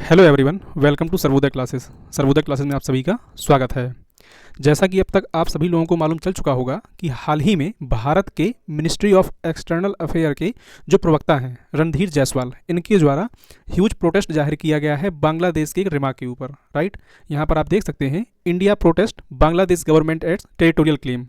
Hello everyone, welcome to Sarvodaya classes. Sarvodaya classes में आप सभी का स्वागत है। जैसा कि अब तक आप सभी लोगों को मालूम चल चुका होगा कि हाल ही में भारत के मिनिस्ट्री ऑफ एक्सटर्नल अफेयर के जो प्रवक्ता हैं रणधीर जायसवाल, इनके द्वारा ह्यूज प्रोटेस्ट जाहिर किया गया है बांग्लादेश के एक रिमार्क के ऊपर। राइट, यहाँ पर आप देख सकते हैं, India protest Bangladesh government its territorial claim.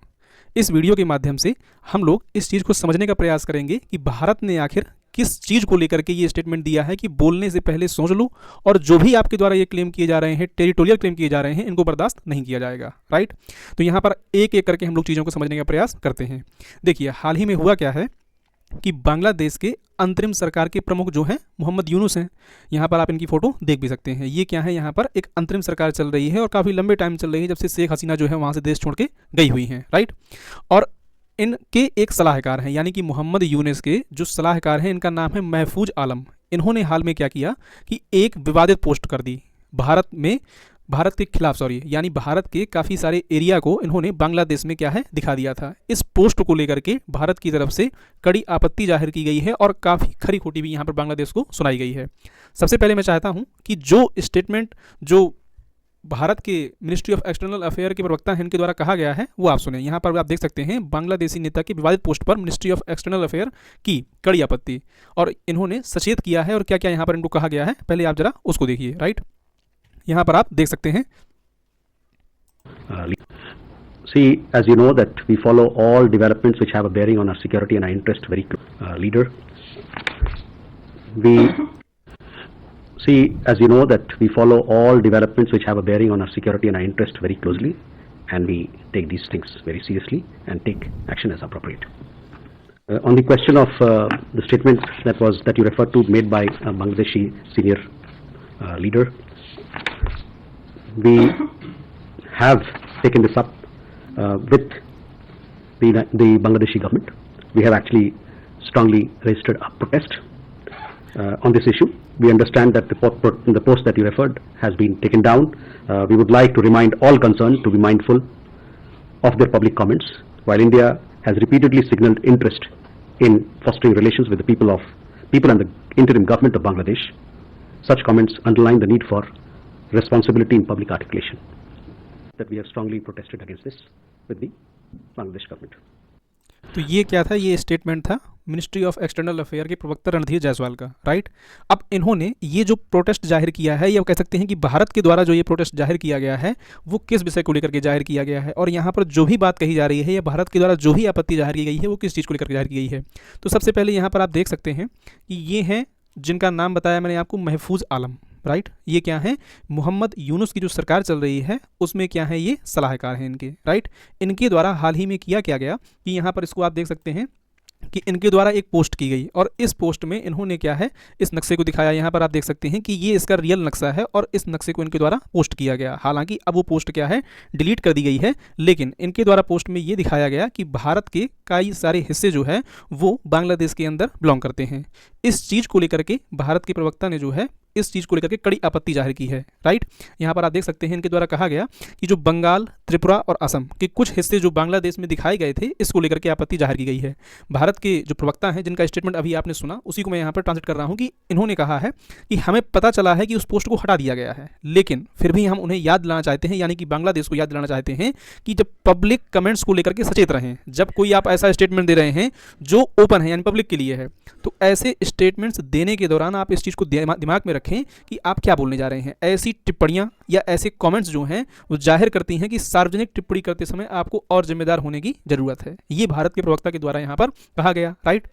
इस वीडियो के माध्यम से हम लोग इस चीज़ को समझने का प्रयास करेंगे कि भारत ने आखिर किस चीज़ को लेकर के ये स्टेटमेंट दिया है कि बोलने से पहले सोच लो, और जो भी आपके द्वारा ये क्लेम किए जा रहे हैं, टेरिटोरियल क्लेम किए जा रहे हैं, इनको बर्दाश्त नहीं किया जाएगा। राइट, तो यहाँ पर एक एक करके हम लोग चीज़ों को समझने का प्रयास करते हैं। देखिए, हाल ही में हुआ क्या है कि बांग्लादेश के अंतरिम सरकार के प्रमुख जो हैं मोहम्मद यूनुस हैं। यहाँ पर आप इनकी फ़ोटो देख भी सकते हैं। ये क्या है, यहाँ पर एक अंतरिम सरकार चल रही है और काफ़ी लंबे टाइम चल रही है, जब से शेख हसीना जो है वहाँ से देश छोड़ के गई हुई हैं। राइट, और इनके एक सलाहकार हैं, यानी कि मोहम्मद यूनुस के जो सलाहकार हैं, इनका नाम है महफूज आलम। इन्होंने हाल में क्या किया कि एक विवादित पोस्ट कर दी भारत के खिलाफ, यानी भारत के काफ़ी सारे एरिया को इन्होंने बांग्लादेश में क्या है दिखा दिया था। इस पोस्ट को लेकर के भारत की तरफ से कड़ी आपत्ति जाहिर की गई है और काफ़ी खरी खोटी भी यहाँ पर बांग्लादेश को सुनाई गई है। सबसे पहले मैं चाहता हूँ कि जो स्टेटमेंट जो भारत के मिनिस्ट्री ऑफ एक्सटर्नल अफेयर के प्रवक्ता हैं, इनके द्वारा कहा गया है, वो आप सुने। यहाँ पर आप देख सकते हैं, बांग्लादेशी नेता की विवादित पोस्ट पर मिनिस्ट्री ऑफ एक्सटर्नल अफेयर की कड़ी आपत्ति, और इन्होंने सचेत किया है। और क्या क्या यहाँ पर इनको कहा गया है, पहले आप जरा उसको देखिए। राइट, यहाँ पर आप देख सकते हैं। See, as you know that we follow all developments which have a bearing on our security and our interest very closely. Leader, See, as you know that we follow all developments which have a bearing on our security and our interest very closely, and we take these things very seriously and take action as appropriate. On the question of the statement that you referred to made by a Bangladeshi senior leader, we have taken this up with the Bangladeshi government. We have actually strongly registered a protest on this issue. We understand that the post that you referred has been taken down. We would like to remind all concerned to be mindful of their public comments. While India has repeatedly signaled interest in fostering relations with the people and the interim government of Bangladesh, such comments underline the need for responsibility in public articulation. That we have strongly protested against this with the Bangladesh government. तो ये क्या था, ये statement था ministry of external affair के प्रवक्ता रणधीर जायसवाल का। Right, अब इन्होंने ये जो प्रोटेस्ट जाहिर किया है, ये कह सकते हैं कि भारत के द्वारा जो ये प्रोटेस्ट जाहिर किया गया है, वो किस विषय को लेकर के जाहिर किया गया है, और यहाँ पर जो भी बात कही जा रही है या भारत के द्वारा जो भी आपत्ति जाहिर की गई है, वो किस चीज़ को लेकर के जाहिर की गई है। तो सबसे पहले यहाँ पर आप देख सकते हैं कि ये हैं जिनका नाम बताया मैंने आपको, महफूज आलम। राइट, ये क्या है, मोहम्मद यूनुस की जो सरकार चल रही है उसमें क्या है, ये सलाहकार हैं इनके। राइट, इनके द्वारा हाल ही में किया क्या गया कि यहाँ पर इसको आप देख सकते हैं कि इनके द्वारा एक पोस्ट की गई, और इस पोस्ट में इन्होंने क्या है, इस नक्शे को दिखाया। यहाँ पर आप देख सकते हैं कि ये इसका रियल नक्शा है और इस नक्शे को इनके द्वारा पोस्ट किया गया। हालांकि अब वो पोस्ट क्या है, डिलीट कर दी गई है, लेकिन इनके द्वारा पोस्ट में ये दिखाया गया कि भारत के कई सारे हिस्से जो है वो बांग्लादेश के अंदर बिलोंग करते हैं। इस चीज़ को लेकर के भारत के प्रवक्ता ने जो है इस चीज़ को लेकर के कड़ी आपत्ति जाहिर की है। राइट, यहाँ पर आप देख सकते हैं, इनके द्वारा कहा गया कि जो बंगाल, त्रिपुरा और असम के कुछ हिस्से जो बांग्लादेश में दिखाए गए थे, इसको लेकर के आपत्ति जाहिर की गई है। भारत के जो प्रवक्ता हैं, जिनका स्टेटमेंट अभी आपने सुना, उसी को मैं यहाँ पर ट्रांसलेट कर रहा हूँ कि इन्होंने कहा है कि हमें पता चला है कि उस पोस्ट को हटा दिया गया है, लेकिन फिर भी हम उन्हें याद दिलाना चाहते हैं, यानी कि बांग्लादेश को याद दिलाना चाहते हैं कि जब पब्लिक कमेंट्स को लेकर के सचेत रहें। जब कोई आप ऐसा स्टेटमेंट दे रहे हैं जो ओपन है, यानी पब्लिक के लिए है, तो ऐसे स्टेटमेंट्स देने के दौरान आप इस चीज़ को दिमाग में रखें कि आप क्या बोलने जा रहे हैं। ऐसी टिप्पणियां या ऐसे कमेंट्स जो हैं वो जाहिर करती हैं कि सार्वजनिक टिप्पणी करते समय आपको और जिम्मेदार होने की जरूरत है। ये भारत के प्रवक्ता के द्वारा यहाँ पर कहा गया। राइट,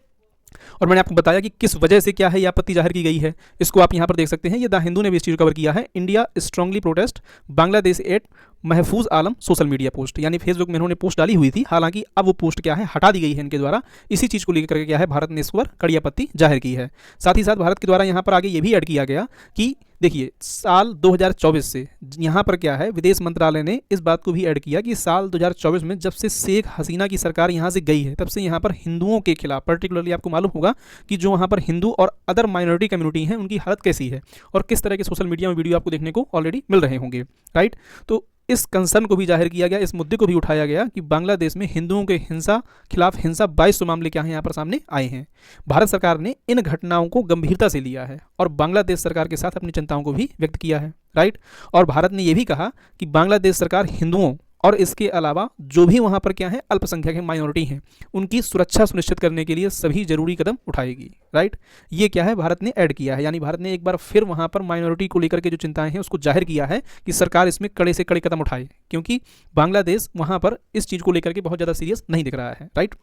और मैंने आपको बताया कि किस वजह से क्या है ये आपत्ति जाहिर की गई है। इसको आप यहाँ पर देख सकते हैं, ये द हिंदू ने भी इस चीज़ को कवर किया है। India strongly protest Bangladesh at Mahfuz Alam social media post, यानी फेसबुक में इन्होंने पोस्ट डाली हुई थी, हालांकि अब वो पोस्ट क्या है, हटा दी गई है इनके द्वारा। इसी चीज़ को लेकर के क्या है, भारत ने इस पर कड़ी आपत्ति जाहिर की है। साथ ही साथ भारत के द्वारा यहाँ पर आगे ये भी ऐड किया गया कि देखिए, साल 2024 से यहाँ पर क्या है, विदेश मंत्रालय ने इस बात को भी ऐड किया कि साल 2024 में जब से शेख हसीना की सरकार यहाँ से गई है, तब से यहाँ पर हिंदुओं के खिलाफ, पर्टिकुलरली आपको मालूम होगा कि जो वहाँ पर हिंदू और अदर माइनॉरिटी कम्युनिटी हैं, उनकी हालत कैसी है, और किस तरह के सोशल मीडिया में वीडियो आपको देखने को ऑलरेडी मिल रहे होंगे। राइट, तो इस कंसर्न को भी जाहिर किया गया, इस मुद्दे को भी उठाया गया कि बांग्लादेश में हिंदुओं के खिलाफ हिंसा 2200 मामले क्या हैं यहाँ पर सामने आए हैं। भारत सरकार ने इन घटनाओं को गंभीरता से लिया है और बांग्लादेश सरकार के साथ अपनी चिंताओं को भी व्यक्त किया है, राइट। और भारत ने यह भी कहा कि बांग्लादेश सरकार हिंदुओं और इसके अलावा जो भी वहाँ पर क्या है अल्पसंख्यक है, माइनॉरिटी हैं, उनकी सुरक्षा सुनिश्चित करने के लिए सभी जरूरी कदम उठाएगी, राइट। ये क्या है भारत ने ऐड किया है, यानी भारत ने एक बार फिर वहाँ पर माइनॉरिटी को लेकर के जो चिंताएं हैं उसको जाहिर किया है कि सरकार इसमें कड़े से कड़े कदम उठाए, क्योंकि बांग्लादेश वहाँ पर इस चीज़ को लेकर के बहुत ज़्यादा सीरियस नहीं दिख रहा है, राइट।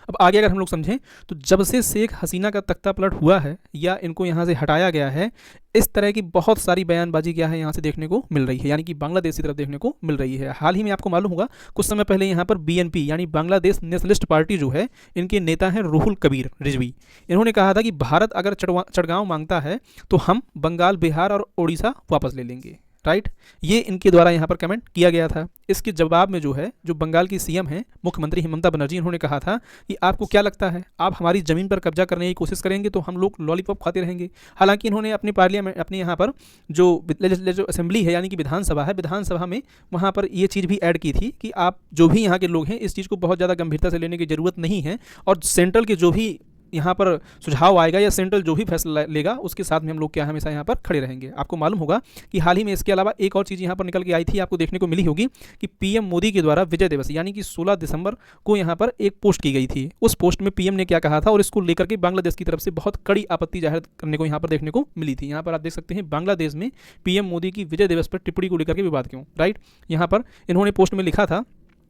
अब आगे अगर हम लोग समझें तो जब से शेख हसीना का तख्ता पलट हुआ है या इनको यहाँ से हटाया गया है, इस तरह की बहुत सारी बयानबाजी क्या है यहाँ से देखने को मिल रही है, यानी कि बांग्लादेश की तरफ देखने को मिल रही है। हाल ही में आपको मालूम होगा कुछ समय पहले यहाँ पर बीएनपी यानी बांग्लादेश नेशनलिस्ट पार्टी जो है, इनके नेता हैं रूहुल कबीर रिजवी। इन्होंने कहा था कि भारत अगर चढ़गांव मांगता है तो हम बंगाल, बिहार और उड़ीसा वापस ले लेंगे, राइट। ये इनके द्वारा यहाँ पर कमेंट किया गया था। इसके जवाब में जो है जो बंगाल की सीएम है मुख्यमंत्री ममता बनर्जी, इन्होंने कहा था कि आपको क्या लगता है आप हमारी ज़मीन पर कब्जा करने की कोशिश करेंगे तो हम लोग लॉलीपॉप खाते रहेंगे। हालांकि इन्होंने अपनी पार्लियामेंट अपने यहाँ पर जो असेंबली है यानी कि विधानसभा है, विधानसभा में वहाँ पर ये चीज़ भी ऐड की थी कि आप जो भी यहाँ के लोग हैं इस चीज़ को बहुत ज़्यादा गंभीरता से लेने की ज़रूरत नहीं है और सेंट्रल के जो भी यहाँ पर सुझाव आएगा या सेंट्रल जो भी फैसला लेगा उसके साथ में हम लोग क्या हमेशा यहाँ पर खड़े रहेंगे। आपको मालूम होगा कि हाल ही में इसके अलावा एक और चीज़ यहाँ पर निकल के आई थी, आपको देखने को मिली होगी कि पीएम मोदी के द्वारा विजय दिवस यानी कि 16 दिसंबर को यहाँ पर एक पोस्ट की गई थी। उस पोस्ट में पीएम ने क्या कहा था और इसको लेकर के बांग्लादेश की तरफ से बहुत कड़ी आपत्ति जाहिर करने को यहाँ पर देखने को मिली थी। यहाँ पर आप देख सकते हैं बांग्लादेश में पीएम मोदी की विजय दिवस पर टिप्पणी को लेकर के विवाद क्यों, राइट। यहाँ पर इन्होंने पोस्ट में लिखा था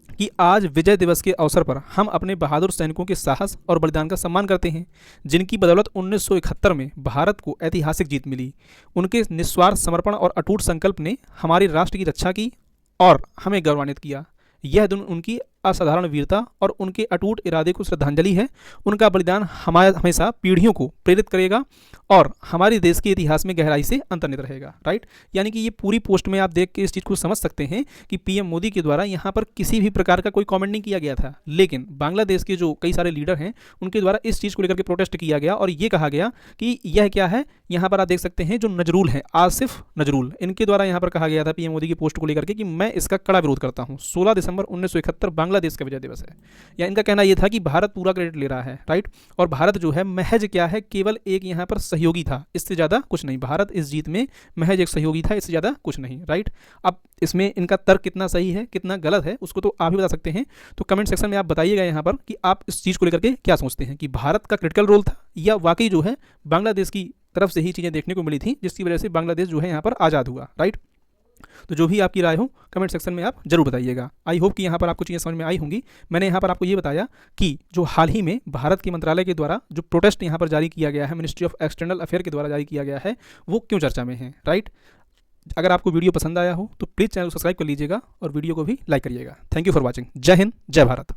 कि आज विजय दिवस के अवसर पर हम अपने बहादुर सैनिकों के साहस और बलिदान का सम्मान करते हैं, जिनकी बदौलत 1971 में भारत को ऐतिहासिक जीत मिली। उनके निस्वार्थ समर्पण और अटूट संकल्प ने हमारे राष्ट्र की रक्षा की और हमें गौरवान्वित किया। यह दिन उनकी असाधारण वीरता और उनके अटूट इरादे को श्रद्धांजलि है। उनका बलिदान हमेशा पीढ़ियों को प्रेरित करेगा और हमारे देश के इतिहास में गहराई से अंतर्निहित रहेगा, राइट। यानी कि ये पूरी पोस्ट में आप देख के इस चीज़ को समझ सकते हैं कि पीएम मोदी के द्वारा यहाँ पर किसी भी प्रकार का कोई कमेंट नहीं किया गया था, लेकिन बांग्लादेश के जो कई सारे लीडर हैं उनके द्वारा इस चीज़ को लेकर के प्रोटेस्ट किया गया और ये कहा गया कि यह क्या है। यहाँ पर आप देख सकते हैं जो नजरूल हैं, आसिफ नजरूल, इनके द्वारा यहाँ पर कहा गया था पीएम मोदी की पोस्ट को लेकर के कि मैं इसका कड़ा विरोध करता हूँ। 16 दिसंबर 1971 बांग्लादेश का विजय दिवस है। या इनका कहना यह था कि भारत पूरा क्रेडिट ले रहा है, राइट। और भारत जो है महज क्या है, केवल एक यहाँ पर सहयोगी था, इससे ज़्यादा कुछ नहीं। भारत इस जीत में महज एक सहयोगी था, इससे ज़्यादा कुछ नहीं, राइट। अब इसमें इनका तर्क कितना सही है कितना गलत है उसको तो आप ही बता सकते हैं। तो कमेंट सेक्शन में आप बताइएगा यहाँ पर कि आप इस चीज़ को लेकर के क्या सोचते हैं कि भारत का क्रिटिकल रोल था या वाकई जो है बांग्लादेश की तरफ से ही चीज़ें देखने को मिली थी जिसकी वजह से बांग्लादेश जो है यहाँ पर आज़ाद हुआ, राइट। तो जो भी आपकी राय हो कमेंट सेक्शन में आप जरूर बताइएगा। आई होप कि यहाँ पर आपको चीज़ें समझ में आई होंगी। मैंने यहाँ पर आपको ये बताया कि जो हाल ही में भारत के मंत्रालय के द्वारा जो प्रोटेस्ट यहाँ पर जारी किया गया है, मिनिस्ट्री ऑफ एक्सटर्नल अफेयर के द्वारा जारी किया गया है, वो क्यों चर्चा में है, राइट। अगर आपको वीडियो पसंद आया हो तो प्लीज़ चैनल को सब्सक्राइब कर लीजिएगा और वीडियो को भी लाइक करिएगा। Thank you for watching. जय हिंद, जय भारत।